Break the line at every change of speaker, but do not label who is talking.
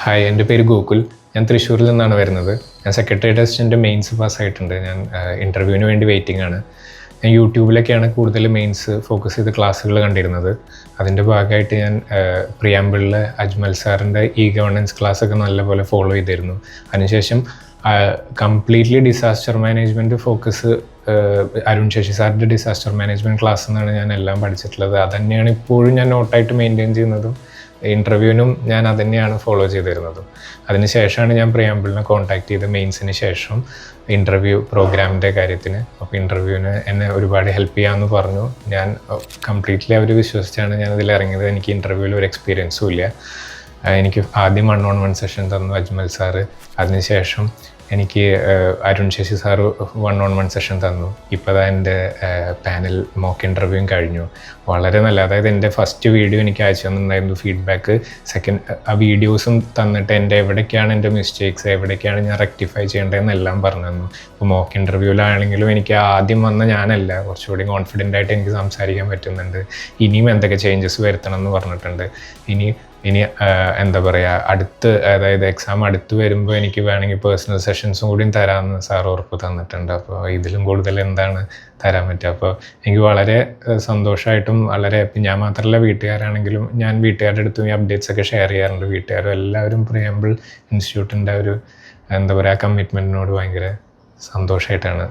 Hi, എൻ്റെ പേര് ഗോകുൽ. ഞാൻ തൃശ്ശൂരിൽ നിന്നാണ് വരുന്നത്. ഞാൻ സെക്രട്ടേറിയറ്റ് അസിസ്റ്റൻ്റ് മെയിൻസ് പാസ്സായിട്ടുണ്ട്. ഞാൻ ഇൻ്റർവ്യൂവിന് വേണ്ടി വെയിറ്റിംഗ് ആണ്. ഞാൻ യൂട്യൂബിലൊക്കെയാണ് കൂടുതൽ മെയിൻസ് ഫോക്കസ് ചെയ്ത് ക്ലാസ്സുകൾ കണ്ടിരുന്നത്. അതിൻ്റെ ഭാഗമായിട്ട് ഞാൻ പ്രിയാമ്പിളിലെ അജ്മൽ സാറിൻ്റെ ഗവേണൻസ് ക്ലാസ്സൊക്കെ നല്ലപോലെ ഫോളോ ചെയ്തിരുന്നു. അതിനുശേഷം completely disaster management focus Arun Sasi സാറിൻ്റെ ഡിസാസ്റ്റർ മാനേജ്മെൻറ്റ് ക്ലാസ് എന്നാണ് ഞാൻ എല്ലാം പഠിച്ചിട്ടുള്ളത്. അതുതന്നെയാണ് ഇപ്പോഴും ഞാൻ നോട്ടായിട്ട് മെയിൻറ്റെയിൻ ചെയ്യുന്നതും. ഇൻ്റർവ്യൂവിനും ഞാൻ അത് തന്നെയാണ് ഫോളോ ചെയ്തിരുന്നതും. അതിനുശേഷമാണ് ഞാൻ പ്രിയാമ്പിളിനെ കോൺടാക്ട് ചെയ്ത് മെയിൻസിന് ശേഷം ഇൻ്റർവ്യൂ പ്രോഗ്രാമിൻ്റെ കാര്യത്തിന്. അപ്പോൾ ഇൻ്റർവ്യൂവിന് എന്നെ ഒരുപാട് ഹെൽപ്പ് ചെയ്യാമെന്ന് പറഞ്ഞു. ഞാൻ കംപ്ലീറ്റ്ലി അവർ വിശ്വസിച്ചാണ് ഞാനതിൽ ഇറങ്ങിയത്. എനിക്ക് ഇൻ്റർവ്യൂവിൽ ഒരു എക്സ്പീരിയൻസും ഇല്ല. എനിക്ക് ആദ്യം 1-on-1 സെഷൻ തന്നു അജ്മൽ സാറ്. അതിനുശേഷം എനിക്ക് Arun Sasi sir 1-on-1 session തന്നു. ഇപ്പോൾ എൻ്റെ പാനൽ മോക്ക് ഇൻ്റർവ്യൂവും കഴിഞ്ഞു. വളരെ നല്ല, അതായത് എൻ്റെ ഫസ്റ്റ് വീഡിയോ എനിക്ക് അയച്ചു തന്നിട്ടുണ്ടായിരുന്നു ഫീഡ്ബാക്ക്. ആ വീഡിയോസും തന്നിട്ട് എവിടേക്കാണ് എൻ്റെ മിസ്റ്റേക്സ്, എവിടേക്കാണ് ഞാൻ റെക്ടിഫൈ ചെയ്യേണ്ടതെന്നെല്ലാം പറഞ്ഞു തന്നു. ഇപ്പോൾ മോക്ക് ഇൻ്റർവ്യൂവിലാണെങ്കിലും എനിക്ക് ആദ്യം വന്ന ഞാനല്ല, കുറച്ചുകൂടി കോൺഫിഡൻ്റ് ആയിട്ട് എനിക്ക് സംസാരിക്കാൻ പറ്റുന്നുണ്ട്. ഇനിയും എന്തൊക്കെ ചേഞ്ചസ് വരുത്തണം എന്ന് പറഞ്ഞിട്ടുണ്ട്. ഇനി എന്താ പറയുക, അതായത് എക്സാം അടുത്ത് വരുമ്പോൾ എനിക്ക് വേണമെങ്കിൽ പേഴ്സണൽ സെഷൻസും കൂടിയും തരാമെന്ന് സാർ ഉറപ്പ് തന്നിട്ടുണ്ട്. അപ്പോൾ ഇതിലും കൂടുതൽ എന്താണ് തരാൻ പറ്റുക. അപ്പോൾ എനിക്ക് വളരെ സന്തോഷമായിട്ടും വളരെ ഞാൻ മാത്രമല്ല, വീട്ടുകാരാണെങ്കിലും ഞാൻ വീട്ടുകാരുടെ അടുത്തും ഈ അപ്ഡേറ്റ്സ് ഒക്കെ ഷെയർ ചെയ്യാറുണ്ട്. വീട്ടുകാരും എല്ലാവരും പ്രിയാമ്പിൾ ഇൻസ്റ്റിറ്റ്യൂട്ടിൻ്റെ ഒരു എന്താ പറയുക കമ്മിറ്റ്മെൻറ്റിനോട് ഭയങ്കര സന്തോഷമായിട്ടാണ്.